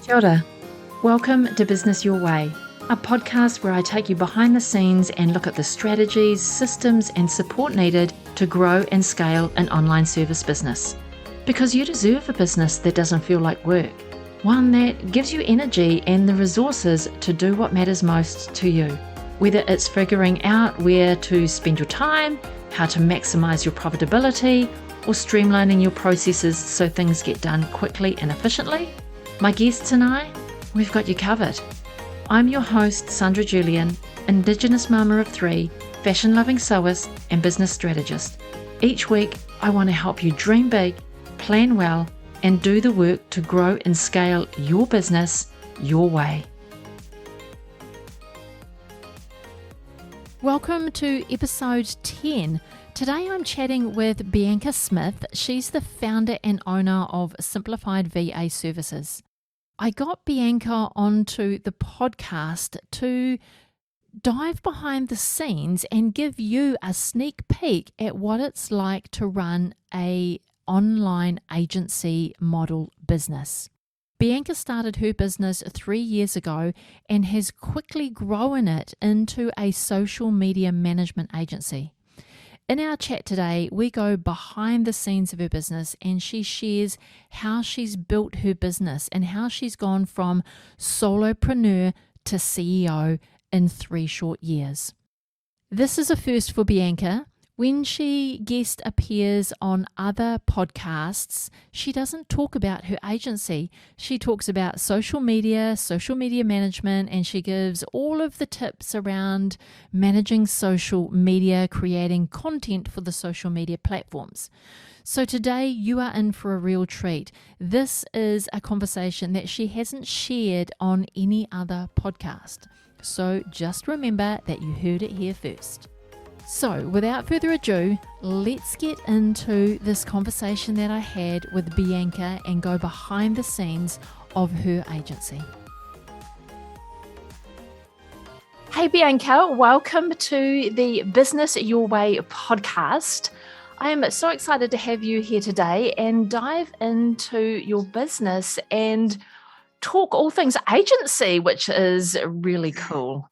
Kia ora. Welcome to Business Your Way, a podcast where I take you behind the scenes and look at the strategies, systems, and support needed to grow and scale an online service business. Because you deserve a business that doesn't feel like work, one that gives you energy and the resources to do what matters most to you. Whether it's figuring out where to spend your time, how to maximize your profitability, or streamlining your processes so things get done quickly and efficiently, my guests and I, we've got you covered. I'm your host, Sandra Julian, Indigenous mama of three, fashion-loving sewist, and business strategist. Each week, I want to help you dream big, plan well, and do the work to grow and scale your business your way. Welcome to episode 10. Today I'm chatting with Bianca Smith. She's the founder and owner of Simplified VA Services. I got Bianca onto the podcast to dive behind the scenes and give you a sneak peek at what it's like to run an online agency model business. Bianca started her business 3 years ago and has quickly grown it into a social media management agency. In our chat today, we go behind the scenes of her business and she shares how she's built her business and how she's gone from solopreneur to CEO in 3 short years. This is a first for Bianca. When she guest appears on other podcasts, she doesn't talk about her agency. She talks about social media management, and she gives all of the tips around managing social media, creating content for the social media platforms. So today you are in for a real treat. This is a conversation that she hasn't shared on any other podcast. So just remember that you heard it here first. So without further ado, let's get into this conversation that I had with Bianca and go behind the scenes of her agency. Hey Bianca, welcome to the Business Your Way podcast. I am so excited to have you here today and dive into your business and talk all things agency, which is really cool.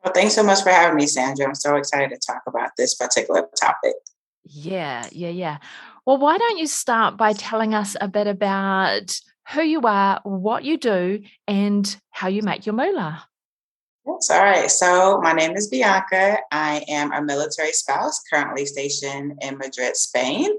Well, thanks so much for having me, Sandra. I'm so excited to talk about this particular topic. Yeah. Well, why don't you start by telling us a bit about who you are, what you do, and how you make your moolah? Yes, all right. So my name is Bianca. I am a military spouse currently stationed in Madrid, Spain.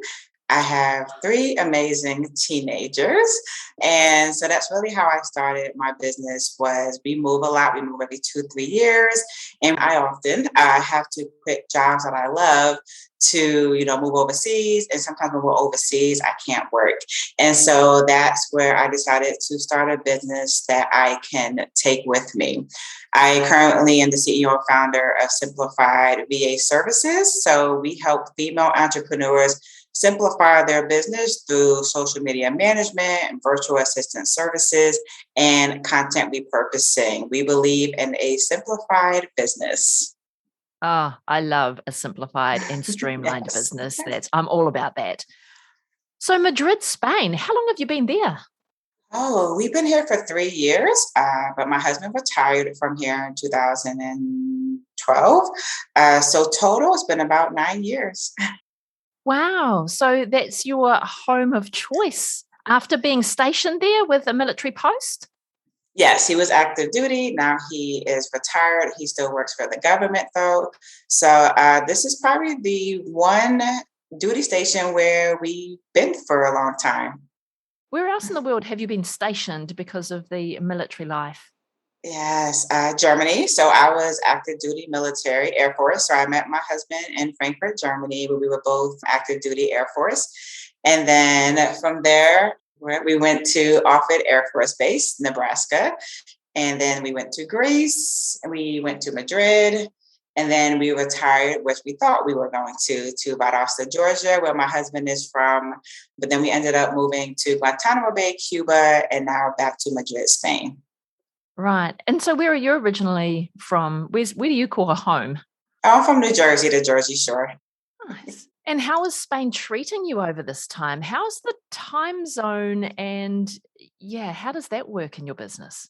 I have 3 amazing teenagers. And so that's really how I started my business. Was we move a lot. We move every 2-3 years. And I often have to quit jobs that I love to, move overseas. And sometimes when we're overseas, I can't work. And so that's where I decided to start a business that I can take with me. I currently am the CEO and founder of Simplified VA Services. So we help female entrepreneurs simplify their business through social media management, virtual assistant services, and content repurposing. We believe in a simplified business. Oh, I love a simplified and streamlined Yes. business. I'm all about that. So Madrid, Spain, how long have you been there? Oh, we've been here for 3 years, but my husband retired from here in 2012. So total, it's been about 9 years. Wow. So that's your home of choice after being stationed there with a military post? Yes, he was active duty. Now he is retired. He still works for the government, though. So this is probably the one duty station where we've been for a long time. Where else in the world have you been stationed because of the military life? Yes, Germany. So I was active duty military Air Force. So I met my husband in Frankfurt, Germany, where we were both active duty Air Force. And then from there, we went to Offutt Air Force Base, Nebraska. And then we went to Greece, and we went to Madrid. And then we retired, which we thought we were going to Valdosta, Georgia, where my husband is from. But then we ended up moving to Guantanamo Bay, Cuba, and now back to Madrid, Spain. Right. And so where are you originally from? Where do you call a home? I'm from New Jersey, the Jersey Shore. Nice. And how is Spain treating you over this time? How's the time zone and, Yeah, how does that work in your business?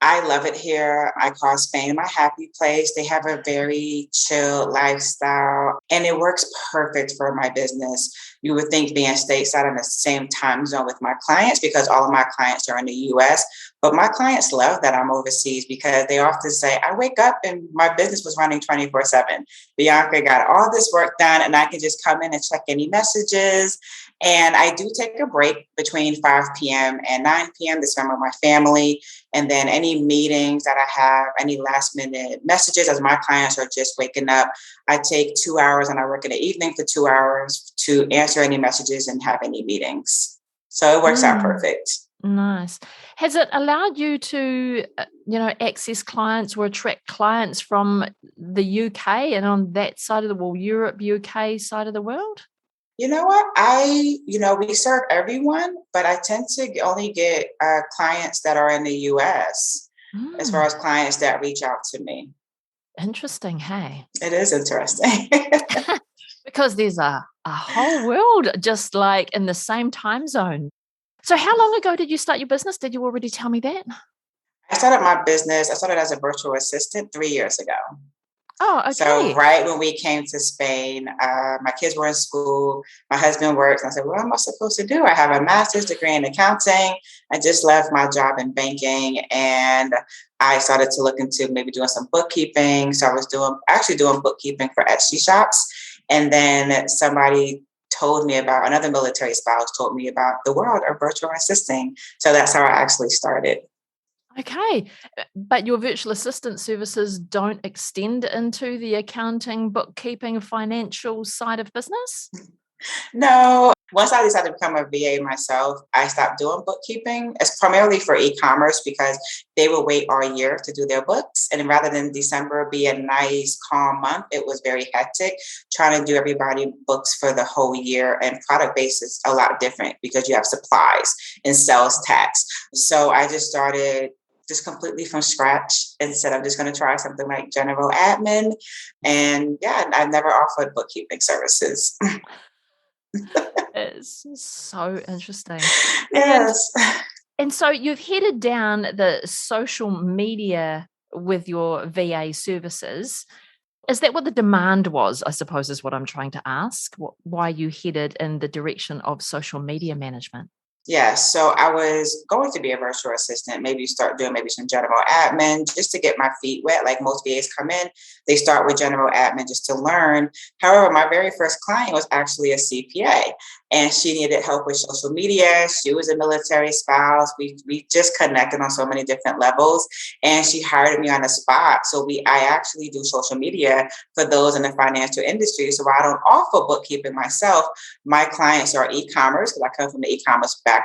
I love it here. I call Spain my happy place. They have a very chill lifestyle and it works perfect for my business. You would think being stateside in the same time zone with my clients because all of my clients are in the US, but my clients love that I'm overseas because they often say, I wake up and my business was running 24/7. Bianca got all this work done and I can just come in and check any messages. And I do take a break between 5 p.m. and 9 p.m. to spend with my family. And then any meetings that I have, any last minute messages as my clients are just waking up, I take 2 hours and I work in the evening for 2 hours to answer any messages and have any meetings. So it works out Mm, perfect. nice. Has it allowed you to, access clients or attract clients from the UK and on that side of the world, Europe, UK side of the world? You know what? We serve everyone, but I tend to only get clients that are in the US as far Mm, as clients that reach out to me. interesting, hey? It is interesting. Because there's a whole world just like in the same time zone. So how long ago did you start your business? Did you already tell me that? I started as a virtual assistant 3 years ago. Oh, So okay. right when we came to Spain, my kids were in school, my husband works, and I said, what am I supposed to do? I have a master's degree in accounting. I just left my job in banking and I started to look into maybe doing some bookkeeping. So I was doing bookkeeping for Etsy shops. And then another military spouse told me about the world of virtual assisting. So that's how I actually started. Okay. But your virtual assistant services don't extend into the accounting, bookkeeping, financial side of business? No, once I decided to become a VA myself, I stopped doing bookkeeping. It's primarily for e-commerce because they will wait all year to do their books. And rather than December be a nice, calm month, it was very hectic trying to do everybody books for the whole year. And product base is a lot different because you have supplies and sales tax. So I just started just completely from scratch and said, I'm just going to try something like general admin. And yeah, I've never offered bookkeeping services. It's so interesting. And Yes. and so you've headed down the social media with your VA services. Is that what the demand was, I suppose is what I'm trying to ask? Why you headed in the direction of social media management? Yes. So I was going to be a virtual assistant, maybe start doing maybe some general admin just to get my feet wet. Like most VAs come in, they start with general admin just to learn. However, my very first client was actually a CPA and she needed help with social media. She was a military spouse. We just connected on so many different levels and she hired me on the spot. So I actually do social media for those in the financial industry. So while I don't offer bookkeeping myself, my clients are e-commerce because I come from the e-commerce background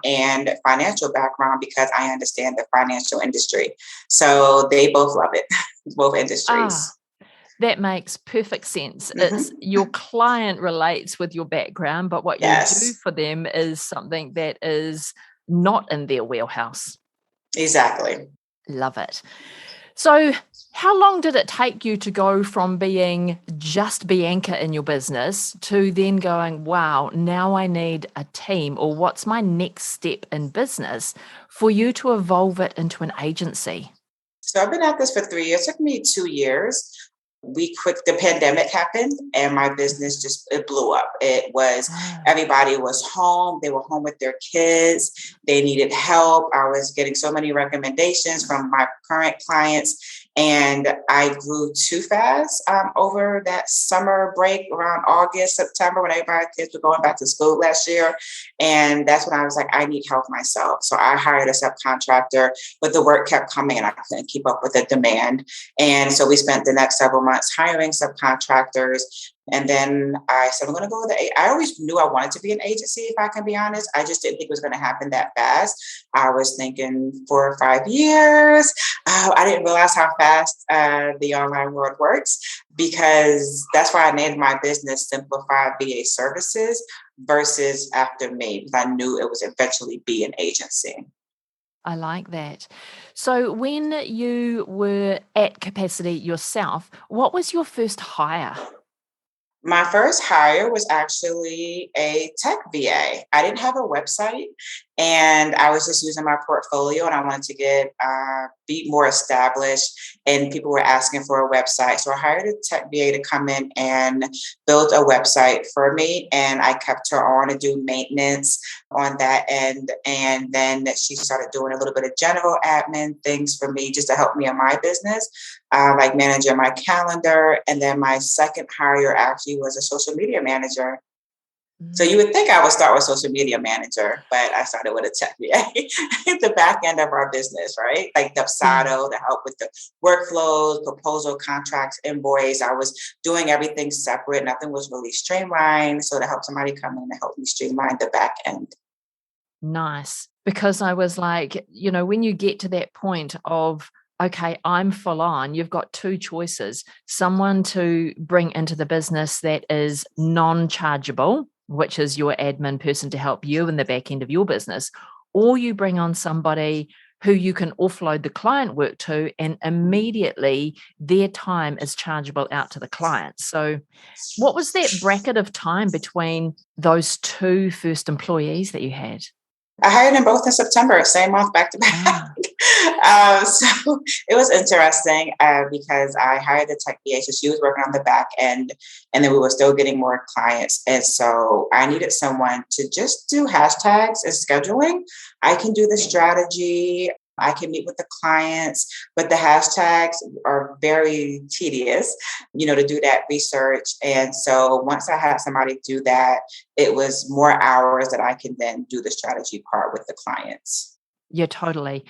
and financial background because I understand the financial industry. So they both love it, both Ah, industries. that makes perfect sense. It's Hmm. your client relates with your background, but what you do Yes, for them is something that is not in their wheelhouse. exactly. Love it. So, how long did it take you to go from being just Bianca in your business to then going, wow, now I need a team, or what's my next step in business for you to evolve it into an agency? So I've been at this for 3 years. It took me 2 years. The pandemic happened and my business just it blew up. It was Ah, everybody was home. They were home with their kids. They needed help. I was getting so many recommendations from my current clients and I grew too fast over that summer break around August, September when everybody's kids were going back to school last year. And that's when I was like, I need help myself. So I hired a subcontractor, but the work kept coming and I couldn't keep up with the demand. And so we spent the next several months hiring subcontractors. And then I said, I'm going to go with I always knew I wanted to be an agency, if I can be honest. I just didn't think it was going to happen that fast. I was thinking 4 or 5 years. I didn't realize how fast the online world works because that's why I named my business Simplified VA Services versus After Me, because I knew it was eventually be an agency. I like that. So, when you were at capacity yourself, what was your first hire? My first hire was actually a tech VA. I didn't have a website And I was just using my portfolio, and I wanted to be more established. And people were asking for a website, so I hired a tech BA to come in and build a website for me. And I kept her on to do maintenance on that end. And then she started doing a little bit of general admin things for me just to help me in my business, like managing my calendar. And then my second hire actually was a social media manager. So you would think I would start with social media manager, but I started with a tech VA, the back end of our business, right? Like Yeah. Dubsado to help with the workflows, proposal, contracts, invoice. I was doing everything separate. Nothing was really streamlined. So to help somebody come in and help me streamline the back end. Nice. Because I was like, when you get to that point of, okay, I'm full on, you've got two choices: someone to bring into the business that is non-chargeable, which is your admin person to help you in the back end of your business, or you bring on somebody who you can offload the client work to, and immediately their time is chargeable out to the client. So what was that bracket of time between those two first employees that you had? I hired them both in September, same month, back to back. Ah, So it was interesting because I hired the tech BA, so she was working on the back end, and then we were still getting more clients. And so I needed someone to just do hashtags and scheduling. I can do the strategy. I can meet with the clients, but the hashtags are very tedious, to do that research. And so once I had somebody do that, it was more hours that I can then do the strategy part with the clients. yeah, totally.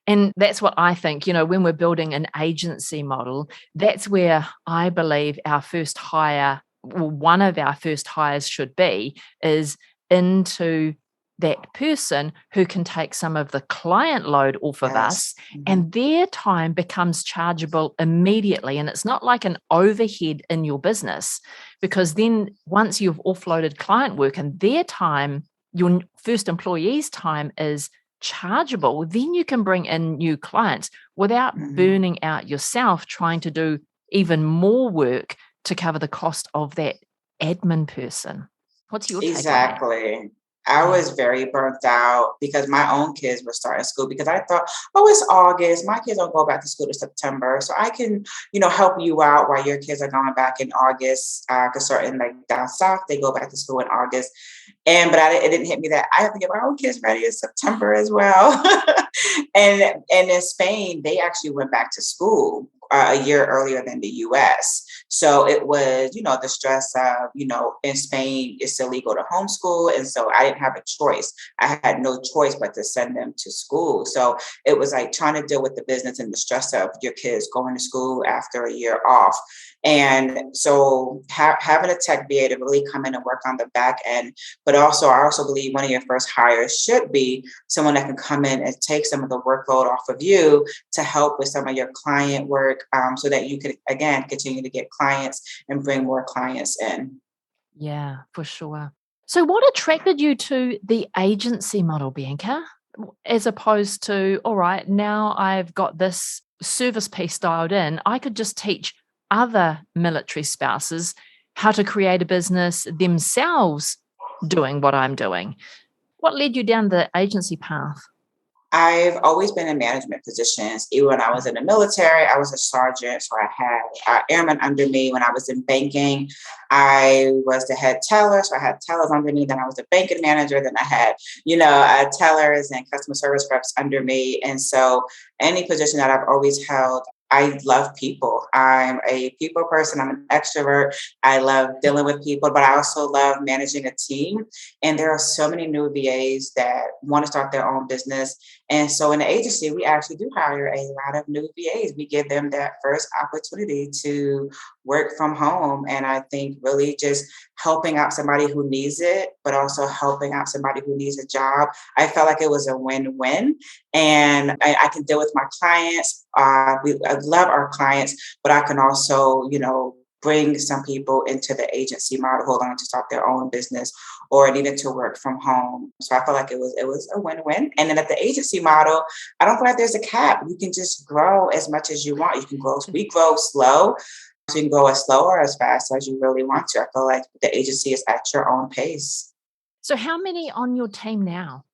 And that's what I think, when we're building an agency model, that's where I believe our first hire, well, one of our first hires should be, is into that person who can take some of the client load off of us, Yes. Mhm. and their time becomes chargeable immediately. And it's not like an overhead in your business, because then once you've offloaded client work and their time, your first employee's time is chargeable, then you can bring in new clients without Mhm. burning out yourself trying to do even more work to cover the cost of that admin person. What's your take on that? Exactly. I Yeah. was very burnt out because my own kids were starting school because I thought, oh, it's August. My kids don't go back to school to September. So I can, help you out while your kids are going back in August. Because certain like down south, they go back to school in August. It didn't hit me that I have to get my own kids ready in September as well. And in Spain, they actually went back to school a year earlier than the US. So it was, the stress of, in Spain, it's illegal to homeschool. And so I didn't have a choice. I had no choice but to send them to school. So it was like trying to deal with the business and the stress of your kids going to school after a year off. And so having a tech BA to really come in and work on the back end, but also I also believe one of your first hires should be someone that can come in and take some of the workload off of you to help with some of your client work, so that you could, again, continue to get clients and bring more clients in. Yeah, for sure. So what attracted you to the agency model, Bianca, as opposed to, all right, now I've got this service piece dialed in, I could just teach other military spouses how to create a business themselves doing what I'm doing. What led you down the agency path? I've always been in management positions. Even when I was in the military, I was a sergeant. So I had airmen under me. When I was in banking, I was the head teller. So I had tellers under me. Then I was a banking manager. Then I had, tellers and customer service reps under me. And so any position that I've always held, I love people. I'm a people person. I'm an extrovert. I love dealing with people, but I also love managing a team. And there are so many new VAs that want to start their own business, and so in the agency, we actually do hire a lot of new VAs. We give them that first opportunity to work from home. And I think really just helping out somebody who needs it, but also helping out somebody who needs a job. I felt like it was a win-win. And I can deal with my clients. I love our clients, but I can also, bring some people into the agency model who are going to start their own business or needed to work from home. So I feel like it was a win-win. And then at the agency model, I don't feel like there's a cap. You can just grow as much as you want. You can grow. We grow slow. So you can go as slow or as fast as you really want to. I feel like the agency is at your own pace. So how many on your team now?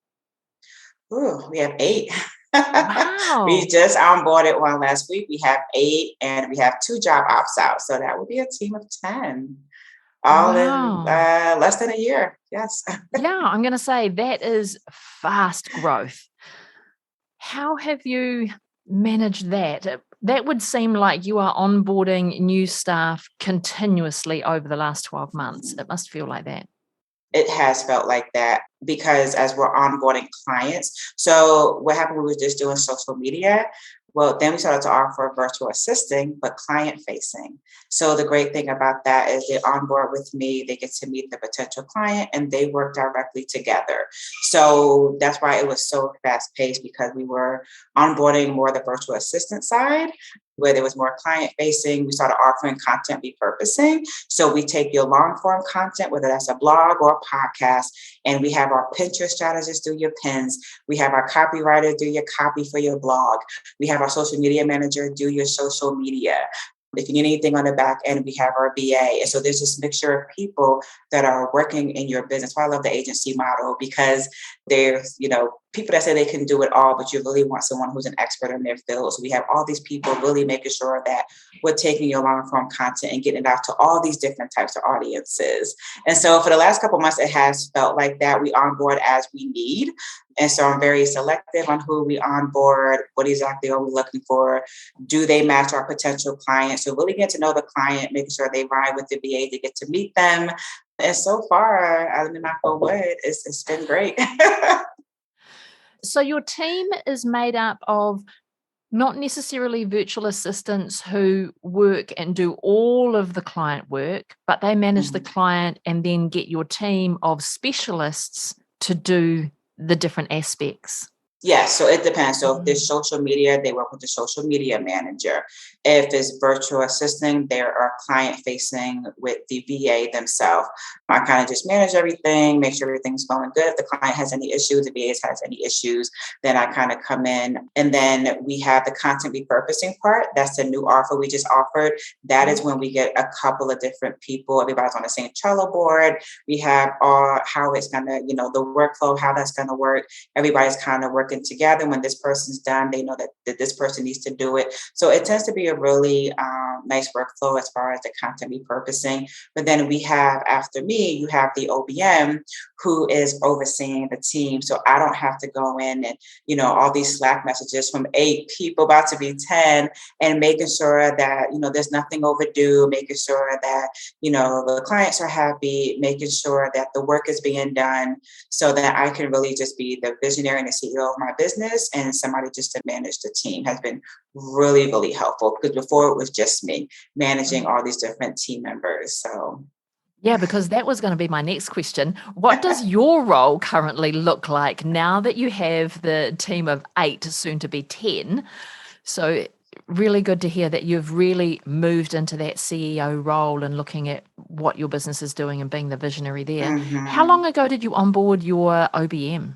Ooh, we have 8. We Wow. just onboarded one last week. We have 8 and we have 2 job ops out. So that would be a team of 10, all in Wow. less than a year. Yes. Yeah, I'm going to say that is fast growth. How have you managed that? That would seem like you are onboarding new staff continuously over the last 12 months. It must feel like that. It has felt like that because as we're onboarding clients. So what happened, we were just doing social media. Well, then we started to offer virtual assisting, but client facing. So the great thing about that is they onboard with me, they get to meet the potential client and they work directly together. So that's why it was so fast paced because we were onboarding more the virtual assistant side where there was more client facing. We started offering content repurposing. So we take your long form content, whether that's a blog or a podcast, and we have our Pinterest strategist do your pins. We have our copywriter do your copy for your blog. We have our social media manager do your social media. If you need anything on the back end, we have our BA. And so there's this mixture of people that are working in your business. Why I love the agency model because there's, people that say they can do it all, but you really want someone who's an expert in their field. So we have all these people really making sure that we're taking your long form content and getting it out to all these different types of audiences. And so for the last couple of months, it has felt like that. We onboard as we need. And so I'm very selective on who we onboard, what exactly are we looking for? Do they match our potential clients? So really get to know the client, making sure they ride with the VA to get to meet them. And so far, I mean, knock on wood, it's been great. So your team is made up of not necessarily virtual assistants who work and do all of the client work, but they manage the client and then get your team of specialists to do the different aspects. Yes, so it depends. So if there's social media, they work with the social media manager. If it's virtual assisting, they are client facing with the VA themselves. I kind of just manage everything, make sure everything's going good. If the client has any issues, the VA has any issues, then I kind of come in. And then we have the content repurposing part. That's the new offer we just offered. That is when we get a couple of different people. Everybody's on the same Trello board. We have all how it's going to, the workflow, how that's going to work. Everybody's kind of working together. When this person's done, they know that this person needs to do it. So it tends to be a really nice workflow as far as the content repurposing. But then we have, after me, you have the OBM who is overseeing the team. So I don't have to go in and, all these Slack messages from 8 people about to be 10 and making sure that, there's nothing overdue, making sure that, the clients are happy, making sure that the work is being done so that I can really just be the visionary and the CEO of my business and somebody just to manage the team has been really, really helpful because before it was just me managing all these different team members. So Yeah, because that was going to be my next question. What does your role currently look like now that you have the team of 8, soon to be 10? So really good to hear that you've really moved into that CEO role and looking at what your business is doing and being the visionary there. How long ago did you onboard your OBM?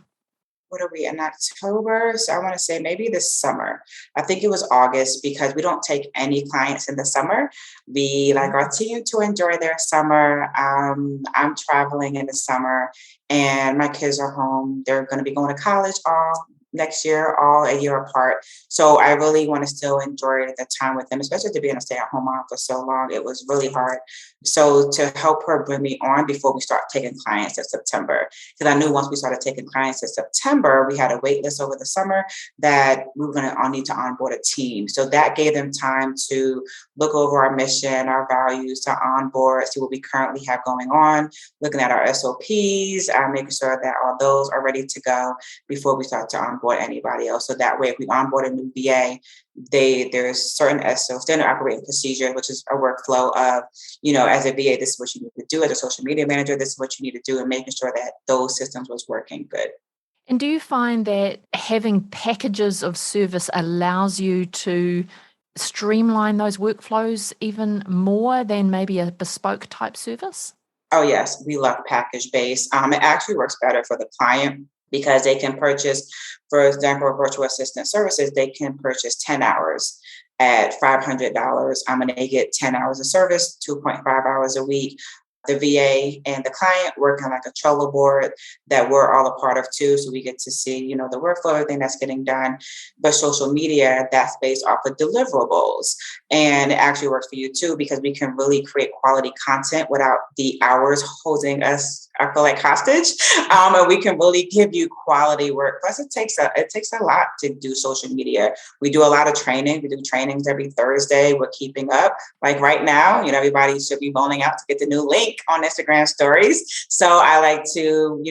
what are we in October? So I want to say maybe this summer. I think it was August because we don't take any clients in the summer. We like our team to enjoy their summer. I'm traveling in the summer and my kids are home. They're going to be going to college all next year, all a year apart. So I really want to still enjoy the time with them, especially to be in a stay-at-home mom for so long. It was really hard. So to help her bring me on before we start taking clients in September, because I knew once we started taking clients in September, we had a wait list over the summer that we were going to all need to onboard a team. So that gave them time to look over our mission, our values, to onboard, see what we currently have going on, looking at our SOPs, making sure that all those are ready to go before we start to onboard anybody else. So that way, if we onboard a new VA, there's certain SO standard operating procedure, which is a workflow of, as a VA, this is what you need to do. As a social media manager, this is what you need to do, and making sure that those systems was working good. And do you find that having packages of service allows you to streamline those workflows even more than maybe a bespoke type service? Oh, yes, we love package based. It actually works better for the client because they can purchase, for example, virtual assistant services, they can purchase 10 hours at $500. And they get 10 hours of service, 2.5 hours a week. the VA and the client working like a Trello board that we're all a part of too. So we get to see, the workflow, everything that's getting done. But social media, that's based off of deliverables. And it actually works for you too, because we can really create quality content without the hours holding us, I feel like, hostage. And we can really give you quality work. Plus it takes a lot to do social media. We do a lot of training. We do trainings every Thursday. We're keeping up. Like right now, everybody should be rolling out to get the new link on Instagram stories. So I like to,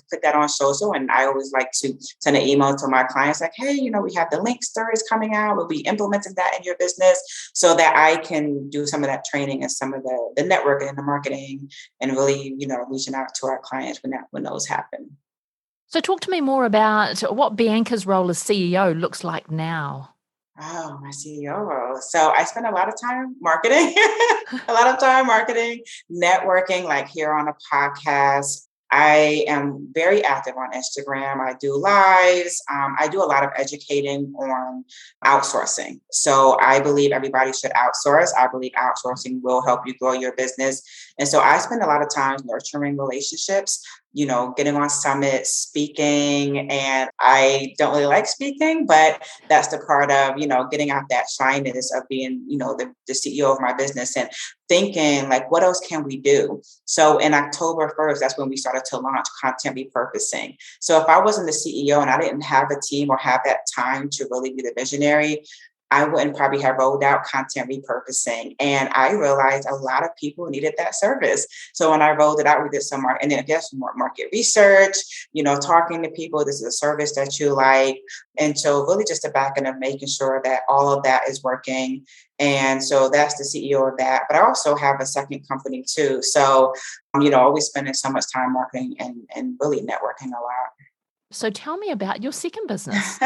put that on social. And I always like to send an email to my clients like, hey, we have the link stories coming out. We'll be implementing that in your business so that I can do some of that training and some of the networking and the marketing and really, reaching out to our clients when those happen. So talk to me more about what Bianca's role as CEO looks like now. Oh, my CEO role. So I spend a lot of time marketing, a lot of time marketing, networking, like here on a podcast. I am very active on Instagram. I do lives. I do a lot of educating on outsourcing. So I believe everybody should outsource. I believe outsourcing will help you grow your business. And so I spend a lot of time nurturing relationships, getting on summits, speaking. And I don't really like speaking, but that's the part of, getting out that shyness of being, the CEO of my business and thinking like, what else can we do? So in October 1st, that's when we started to launch content repurposing. So if I wasn't the CEO and I didn't have a team or have that time to really be the visionary, I wouldn't probably have rolled out content repurposing. And I realized a lot of people needed that service. So when I rolled it out, we did some market, and then I guess more market research, talking to people, this is a service that you like. And so really just the back end of making sure that all of that is working. And so that's the CEO of that. But I also have a second company too. So, always spending so much time marketing and really networking a lot. So tell me about your second business.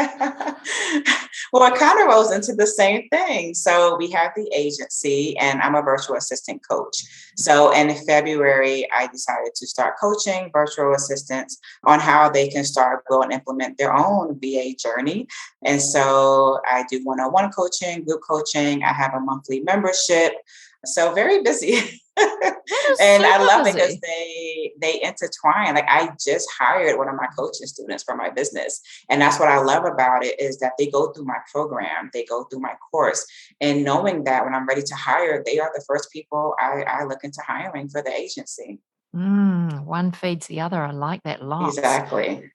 Well, it kind of rolls into the same thing. So we have the agency and I'm a virtual assistant coach. So in February, I decided to start coaching virtual assistants on how they can start, go and implement their own VA journey. And so I do one-on-one coaching, group coaching. I have a monthly membership. So very busy. And I love it because they intertwine. Like I just hired one of my coaching students for my business. And that's what I love about it is that they go through my program, they go through my course. And knowing that when I'm ready to hire, they are the first people I look into hiring for the agency. One feeds the other. I like that lots. Exactly.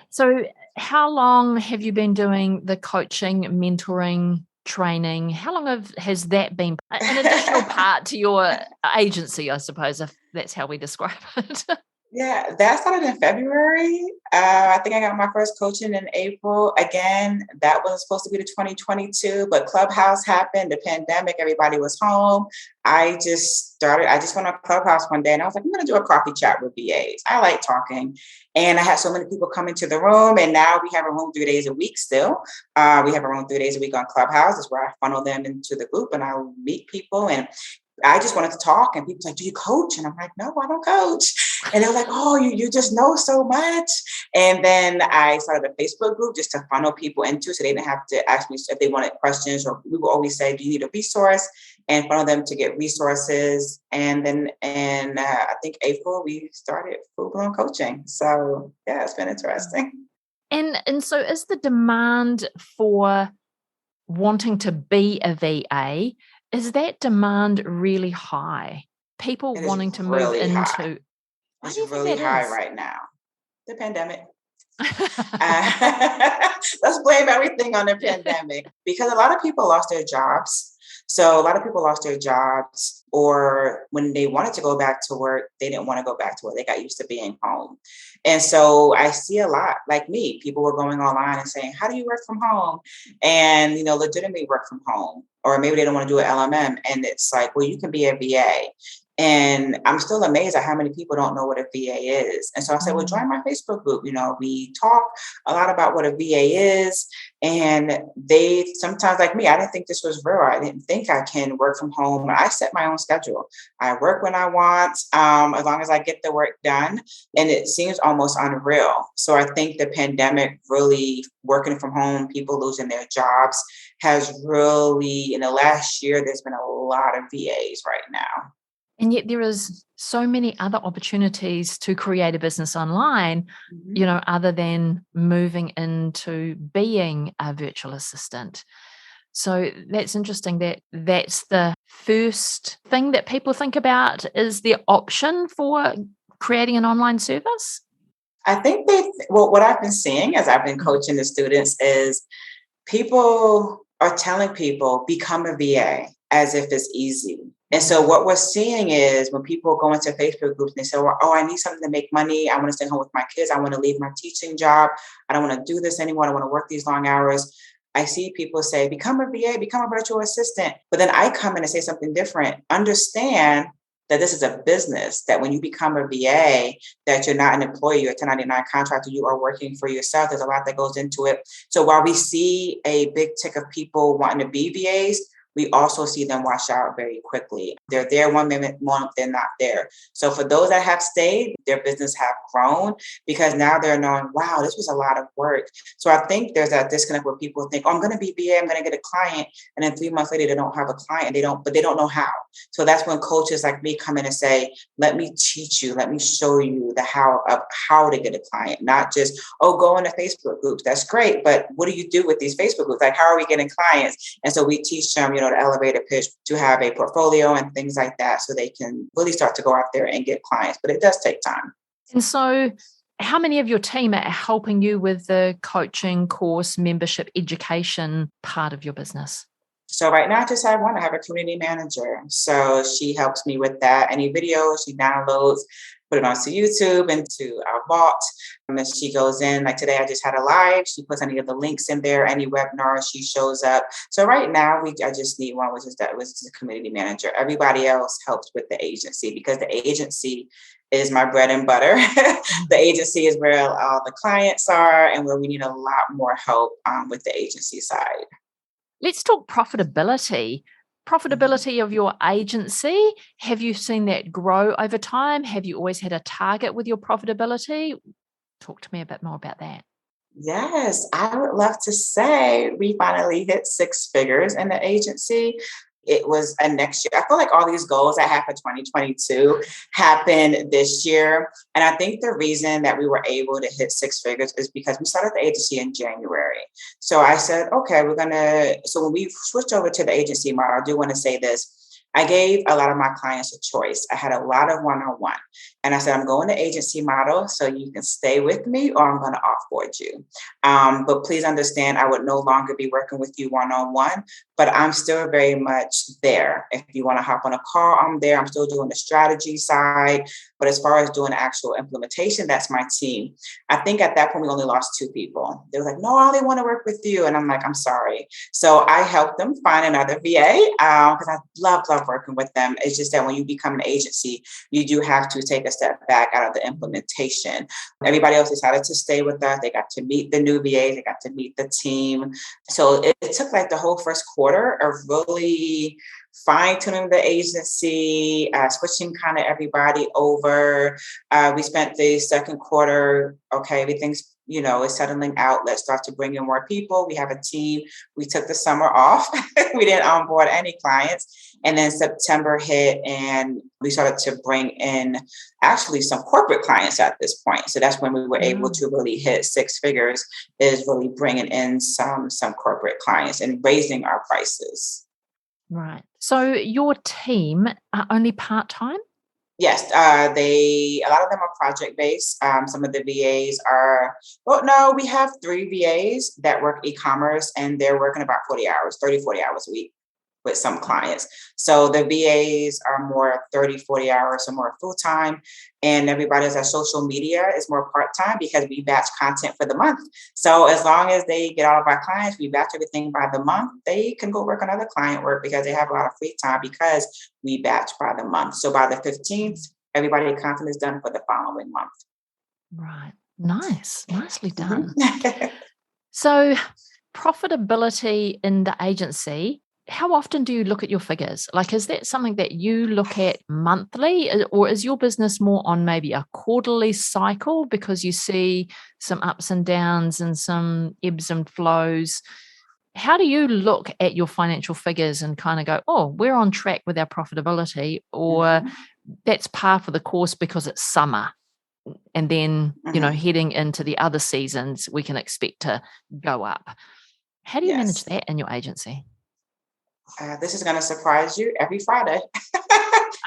So how long have you been doing the coaching, mentoring, training? How long has that been an additional part to your agency, I suppose, if that's how we describe it? Yeah, that started in February. I think I got my first coaching in April. Again, that was supposed to be the 2022, but Clubhouse happened, the pandemic, everybody was home. I just went on Clubhouse one day and I was like, I'm going to do a coffee chat with VAs. I like talking. And I had so many people come into the room. And now we have a room 3 days a week still. We have a room 3 days a week on Clubhouse. It's where I funnel them into the group and I meet people. And I just wanted to talk and people like, do you coach? And I'm like, no, I don't coach. And they're like, oh, you just know so much. And then I started a Facebook group just to funnel people into, so they didn't have to ask me if they wanted questions, or we would always say, do you need a resource? And funnel them to get resources. And then in, I think April, we started full-blown coaching. So yeah, it's been interesting. And so is the demand for wanting to be a VA, is that demand really high? People wanting to move really into... high. It's really high right now. The pandemic. Let's blame everything on the pandemic because a lot of people lost their jobs. So a lot of people lost their jobs, or when they wanted to go back to work, they didn't want to go back to work. They got used to being home. And so I see a lot like me, people were going online and saying, how do you work from home? And, legitimately work from home, or maybe they don't want to do an LMM. And it's like, well, you can be a VA. And I'm still amazed at how many people don't know what a VA is. And so I said, well, join my Facebook group. We talk a lot about what a VA is. And they sometimes, like me, I didn't think this was real. I didn't think I can work from home. I set my own schedule. I work when I want, as long as I get the work done. And it seems almost unreal. So I think the pandemic really working from home, people losing their jobs has really, in the last year, there's been a lot of VAs right now. And yet there is so many other opportunities to create a business online, Mhm. other than moving into being a virtual assistant. So that's interesting that that's the first thing that people think about is the option for creating an online service. I think well, what I've been seeing as I've been coaching the students is people are telling people become a VA as if it's easy. And so what we're seeing is when people go into Facebook groups and they say, well, oh, I need something to make money. I want to stay home with my kids. I want to leave my teaching job. I don't want to do this anymore. I don't want to work these long hours. I see people say, become a VA, become a virtual assistant. But then I come in and say something different. Understand that this is a business, that when you become a VA, that you're not an employee, you're a 1099 contractor, you are working for yourself. There's a lot that goes into it. So while we see a big tick of people wanting to be VAs, we also see them wash out very quickly. They're there one minute, month, they're not there. So for those that have stayed, their business have grown because now they're knowing, wow, this was a lot of work. So I think there's that disconnect where people think, oh, I'm going to be VA, I'm going to get a client. And then 3 months later, they don't have a client. But they don't know how. So that's when coaches like me come in and say, let me teach you, let me show you the how of how to get a client, not just, oh, go into Facebook groups. That's great. But what do you do with these Facebook groups? Like, how are we getting clients? And so we teach them, the elevator pitch to have a portfolio and things like that so they can really start to go out there and get clients. But it does take time. And so, how many of your team are helping you with the coaching course, membership, education part of your business? So right now, I just have one. I have a community manager. So she helps me with that. Any videos she downloads, put it onto YouTube, into our vault. And then she goes in. Like today, I just had a live. She puts any of the links in there. Any webinar, she shows up. So right now, I just need one, which is the community manager. Everybody else helps with the agency because the agency is my bread and butter. The agency is where all the clients are and where we need a lot more help with the agency side. Let's talk profitability. Mhm. Profitability of your agency. Have you seen that grow over time? Have you always had a target with your profitability? Talk to me a bit more about that. Yes, I would love to say we finally hit six figures in the agency. It was a next year. I feel like all these goals I have for 2022 happened this year. And I think the reason that we were able to hit six figures is because we started the agency in January. So I said, okay, so when we switched over to the agency model, I do want to say this. I gave a lot of my clients a choice. I had a lot of one-on-one. And I said, I'm going to agency model so you can stay with me or I'm going to offboard you. But please understand, I would no longer be working with you one-on-one, but I'm still very much there. If you want to hop on a call, I'm there. I'm still doing the strategy side. But as far as doing actual implementation, that's my team. I think at that point, we only lost two people. They were like, no, I only want to work with you. And I'm like, I'm sorry. So I helped them find another VA because I love working with them. It's just that when you become an agency, you do have to take a step back out of the implementation. Everybody else decided to stay with us. They got to meet the new VAs. They got to meet the team. So it took like the whole first quarter of really fine tuning the agency, switching kind of everybody over. We spent the second quarter, okay, everything's is settling out. Let's start to bring in more people. We have a team. We took the summer off. We didn't onboard any clients. And then September hit and we started to bring in actually some corporate clients at this point. So that's when we were able Wow. to really hit six figures, is really bringing in some corporate clients and raising our prices. Right. So your team are only part-time? Yes, a lot of them are project based. Some of the VAs are, well, no, we have three VAs that work e-commerce and they're working about 40 hours, 30, 40 hours a week with some clients. So the VAs are more 30, 40 hours or more full time. And everybody that's social media is more part time because we batch content for the month. So as long as they get all of our clients, we batch everything by the month, they can go work on other client work because they have a lot of free time because we batch by the month. So by the 15th, everybody's content is done for the following month. Right. Nice. Nicely Mhm. done. So profitability in the agency, how often do you look at your figures? Like, is that something that you look at monthly, or is your business more on maybe a quarterly cycle because you see some ups and downs and some ebbs and flows? how do you look at your financial figures and kind of go, oh, we're on track with our profitability, or Mhm. that's par for the course because it's summer? And then, Mhm. heading into the other seasons, we can expect to go up. How do you manage Yes. that in your agency? This is going to surprise you every Friday.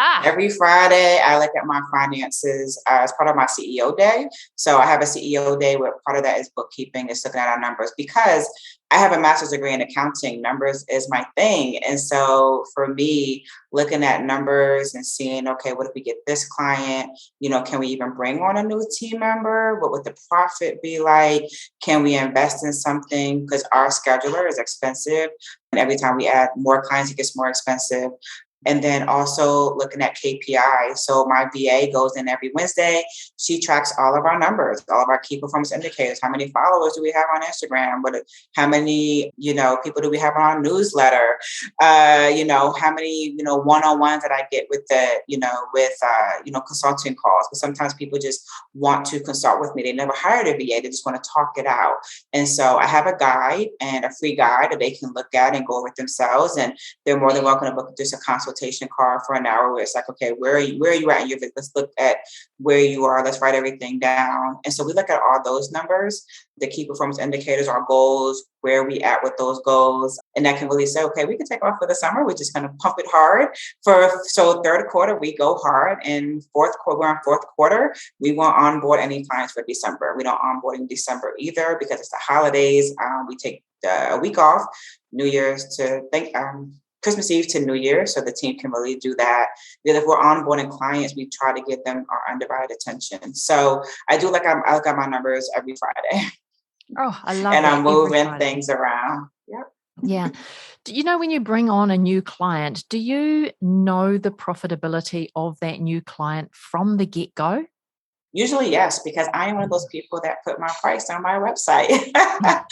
Ah, Every Friday, I look at my finances as part of my CEO day. So I have a CEO day where part of that is bookkeeping, is looking at our numbers because I have a master's degree in accounting. Numbers is my thing. And so for me, looking at numbers and seeing, okay, what if we get this client? Can we even bring on a new team member? What would the profit be like? Can we invest in something? Because our scheduler is expensive. And every time we add more clients, it gets more expensive. And then also looking at KPI. So my VA goes in every Wednesday. She tracks all of our numbers, all of our key performance indicators. How many followers do we have on Instagram? How many, people do we have on our newsletter? How many, one-on-ones that I get with consulting calls. But sometimes people just want to consult with me. They never hired a VA. They just want to talk it out. And so I have a guide and a free guide that they can look at and go over it themselves. And they're more than welcome to book just a consultation call for an hour where it's like, okay, where are you at in your business? Let's look at where you are. Let's write everything down. And so we look at all those numbers, the key performance indicators, our goals, where we at with those goals. And that can really say, okay, we can take off for the summer. We're just going to pump it hard. So third quarter, we go hard. And we're on fourth quarter, we won't onboard any clients for December. We don't onboard in December either because it's the holidays. We take a week off, New Year's to think, Christmas Eve to New Year, so the team can really do that. Then if we're onboarding clients, we try to give them our undivided attention. So I look at my numbers every Friday. oh, I love And that I'm every moving Friday. things around. Yep. Yeah. Do you know when you bring on a new client, do you know the profitability of that new client from the get-go? Usually, yes, because I am one of those people that put my price on my website. Mm.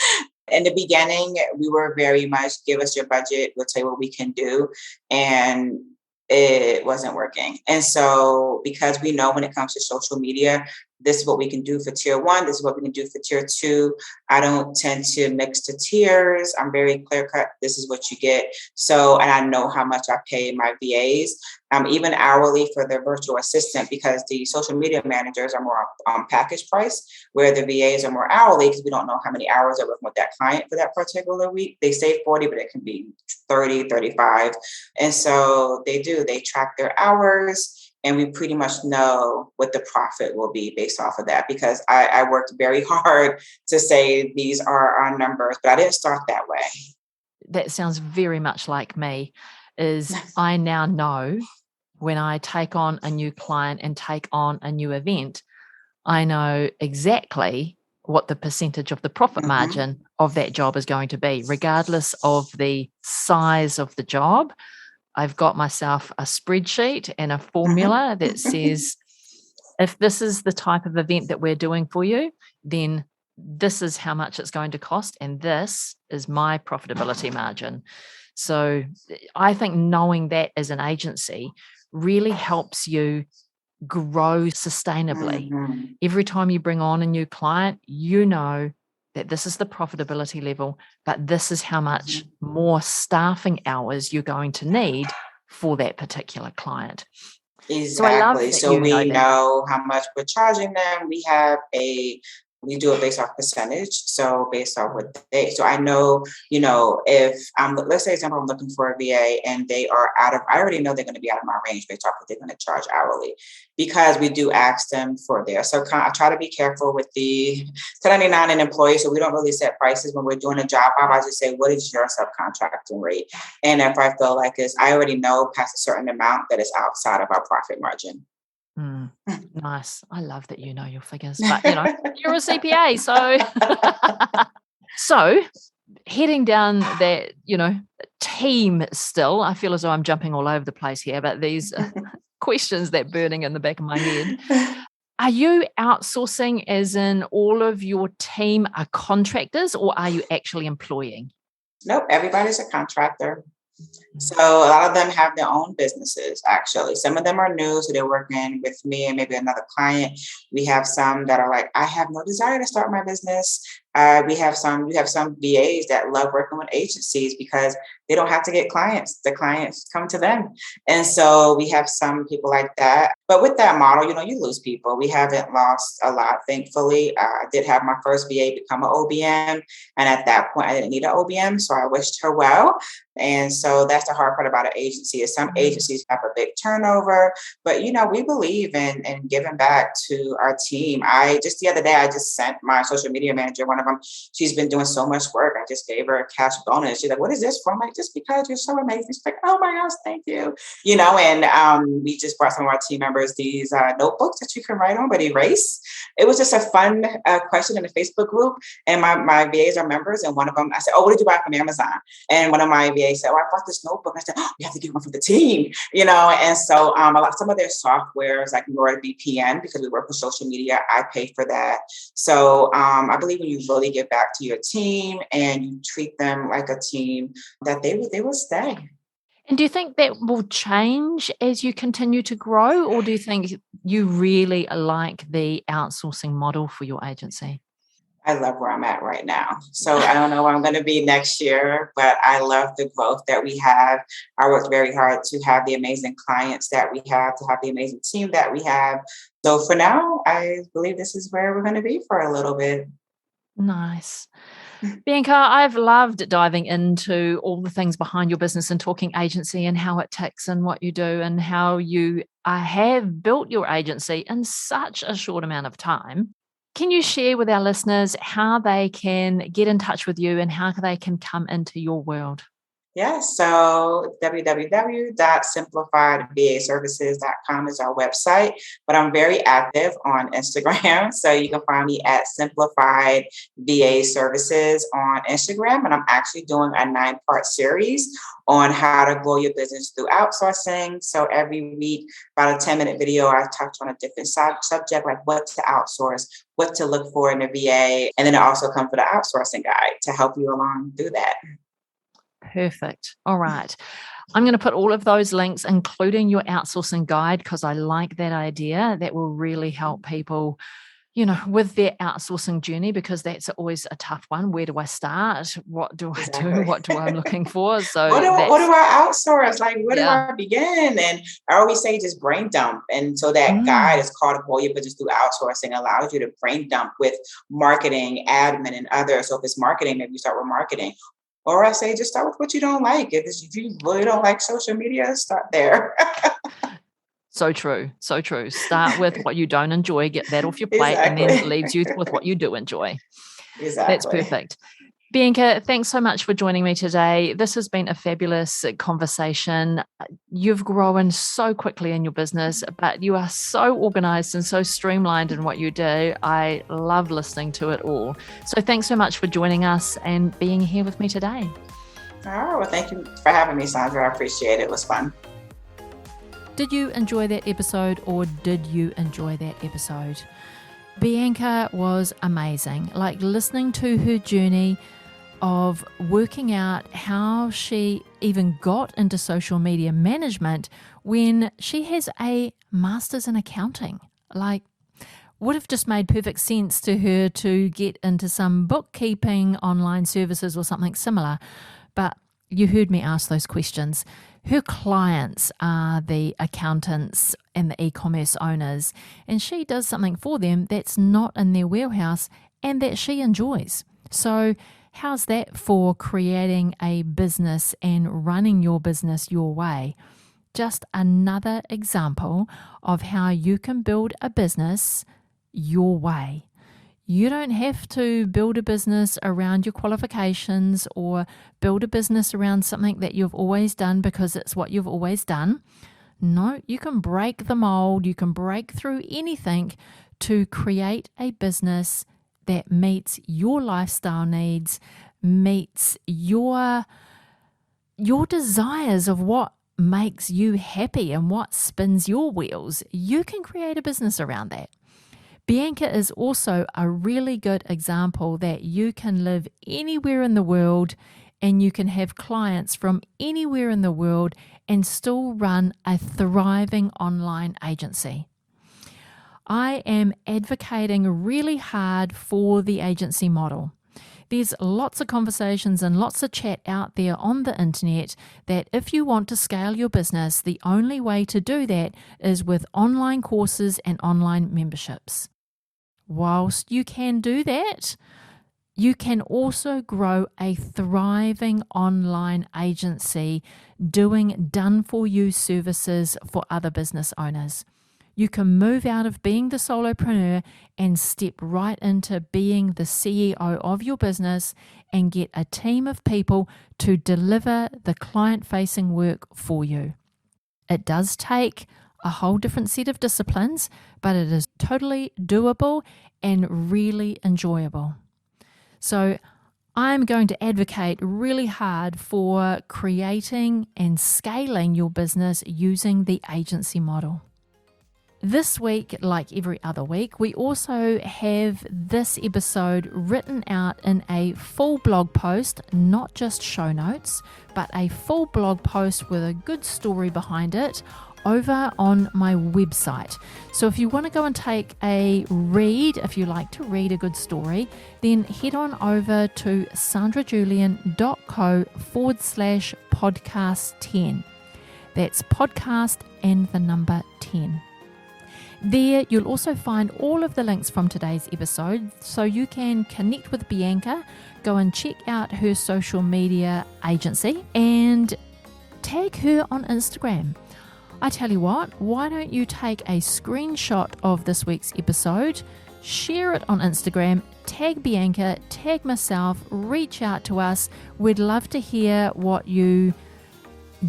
In the beginning, we were very much give us your budget, we'll tell you what we can do. And it wasn't working. And so, because we know when it comes to social media, this is what we can do for tier one, this is what we can do for tier two. I don't tend to mix the tiers. I'm very clear cut. This is what you get. So, and I know how much I pay my VAs, even hourly for their virtual assistant, because the social media managers are more on package price, where the VAs are more hourly because we don't know how many hours they're working with that client for that particular week. They say 40, but it can be 30, 35. And so they track their hours. And we pretty much know what the profit will be based off of that, because I worked very hard to say these are our numbers, but I didn't start that way. That sounds very much like me. Is I now know when I take on a new client and take on a new event, I know exactly what the percentage of the profit Mhm. margin of that job is going to be, regardless of the size of the job. I've got myself a spreadsheet and a Mhm. formula that says, if this is the type of event that we're doing for you, then this is how much it's going to cost, and this is my profitability margin. So I think knowing that as an agency really helps you grow sustainably. Mhm. Every time you bring on a new client, you know that this is the profitability level, but this is how much Mhm. more staffing hours you're going to need for that particular client. So I love Exactly. that So you know we that. know how much we're charging them. We do it based off percentage. So based off what so I know, if let's say example, I'm looking for a VA and I already know they're going to be out of my range based off what they're going to charge hourly, because we do ask them for their, so I try to be careful with the 1099 and employee. So we don't really set prices when we're doing a job. I just say, what is your subcontracting rate? And if I feel like I already know past a certain amount that is outside of our profit margin. Mm, nice. I love that you know your figures, but you're a CPA, so so heading down that, team still, I feel as though I'm jumping all over the place here, but these questions that burning in the back of my head. Are you outsourcing, as in all of your team are contractors, or are you actually employing? Nope, everybody's a contractor. Mm. So a lot of them have their own businesses, actually. Some of them are new, so they're working with me and maybe another client. We have some that are like, I have no desire to start my business. We have some VAs that love working with agencies because they don't have to get clients. The clients come to them. And so we have some people like that. But with that model, you lose people. We haven't lost a lot, thankfully. I did have my first VA become an OBM. And at that point, I didn't need an OBM. So I wished her well. And so that's the hard part about an agency is some agencies have a big turnover, but we believe in giving back to our team. Just the other day, I just sent my social media manager, one of them, she's been doing so much work. I just gave her a cash bonus. She's like, what is this from? Like, just because you're so amazing. She's like, oh my gosh, thank you. And we just brought some of our team members these notebooks that you can write on, but erase. It was just a fun question in the Facebook group. And my VAs are members. And one of them, I said, oh, what did you buy from Amazon? And one of my VAs said, oh, I bought this notebook. I said, oh, you have to get one for the team, And so some of their software is like NordVPN because we work with social media. I pay for that. So I believe when you really give back to your team and you treat them like a team, that they will stay. And do you think that will change as you continue to grow, or do you think you really like the outsourcing model for your agency? I love where I'm at right now. So I don't know where I'm going to be next year, but I love the growth that we have. I worked very hard to have the amazing clients that we have, to have the amazing team that we have. So for now, I believe this is where we're going to be for a little bit. Nice. Bianca, I've loved diving into all the things behind your business and talking agency and how it ticks and what you do and how you have built your agency in such a short amount of time. Can you share with our listeners how they can get in touch with you and how they can come into your world? Yeah, so www.simplifiedvaservices.com is our website, but I'm very active on Instagram. So you can find me at Simplified VA Services on Instagram. And I'm actually doing a 9-part series on how to grow your business through outsourcing. So every week, about a 10-minute video, I touch on a different subject, like what to outsource, what to look for in a VA. And then it also comes with an outsourcing guide to help you along through that. Perfect. All right. I'm going to put all of those links, including your outsourcing guide, because I like that idea. That will really help people, with their outsourcing journey, because that's always a tough one. Where do I start? What do I do? What do I'm looking for? So what do I outsource? Like, where do I begin? And I always say just brain dump. And so that guide is called Grow Your Business Through Outsourcing, allows you to brain dump with marketing, admin, and others. So if it's marketing, maybe you start with marketing. Or I say, just start with what you don't like. If you really don't like social media, start there. So true. So true. Start with what you don't enjoy, get that off your plate, and then it leaves you with what you do enjoy. Exactly. That's perfect. Bianca, thanks so much for joining me today. This has been a fabulous conversation. You've grown so quickly in your business, but you are so organized and so streamlined in what you do. I love listening to it all. So thanks so much for joining us and being here with me today. Oh, well, thank you for having me, Sandra. I appreciate it. It was fun. Did you enjoy that episode, or did you enjoy that episode? Bianca was amazing. Like, listening to her journey of working out how she even got into social media management when she has a master's in accounting. Like, would have just made perfect sense to her to get into some bookkeeping, online services, or something similar. But you heard me ask those questions. Her clients are the accountants and the e-commerce owners, and she does something for them that's not in their wheelhouse and that she enjoys. So how's that for creating a business and running your business your way? Just another example of how you can build a business your way. You don't have to build a business around your qualifications or build a business around something that you've always done because it's what you've always done. No, you can break the mold. You can break through anything to create a business that meets your lifestyle needs, meets your desires of what makes you happy and what spins your wheels. You can create a business around that. Bianca is also a really good example that you can live anywhere in the world and you can have clients from anywhere in the world and still run a thriving online agency. I am advocating really hard for the agency model. There's lots of conversations and lots of chat out there on the internet that if you want to scale your business, the only way to do that is with online courses and online memberships. Whilst you can do that, you can also grow a thriving online agency doing done-for-you services for other business owners. You can move out of being the solopreneur and step right into being the CEO of your business and get a team of people to deliver the client-facing work for you. It does take a whole different set of disciplines, but it is totally doable and really enjoyable. So I'm going to advocate really hard for creating and scaling your business using the agency model. This week, like every other week, we also have this episode written out in a full blog post, not just show notes, but a full blog post with a good story behind it over on my website. So if you want to go and take a read, if you like to read a good story, then head on over to sandrajulian.co/podcast10. That's podcast and the number 10. There you'll also find all of the links from today's episode, so you can connect with Bianca, go and check out her social media agency and tag her on Instagram. I tell you what, why don't you take a screenshot of this week's episode, share it on Instagram, tag Bianca, tag myself, reach out to us. We'd love to hear what you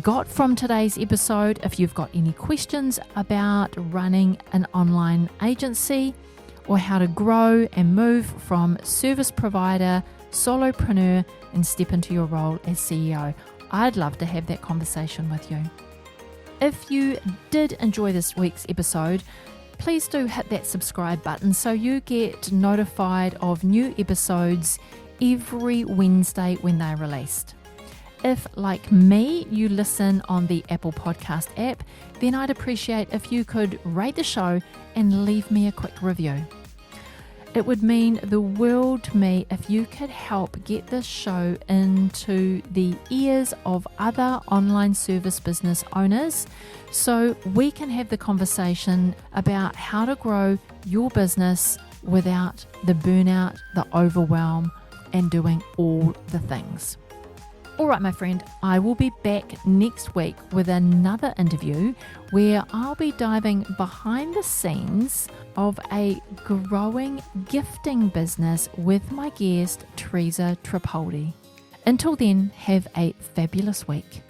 got from today's episode. If you've got any questions about running an online agency or how to grow and move from service provider, solopreneur, and step into your role as CEO, I'd love to have that conversation with you. If you did enjoy this week's episode, please do hit that subscribe button so you get notified of new episodes every Wednesday when they're released. If, like me, you listen on the Apple Podcast app, then I'd appreciate if you could rate the show and leave me a quick review. It would mean the world to me if you could help get this show into the ears of other online service business owners so we can have the conversation about how to grow your business without the burnout, the overwhelm, and doing all the things. All right, my friend, I will be back next week with another interview where I'll be diving behind the scenes of a growing gifting business with my guest, Teresa Tripoldi. Until then, have a fabulous week.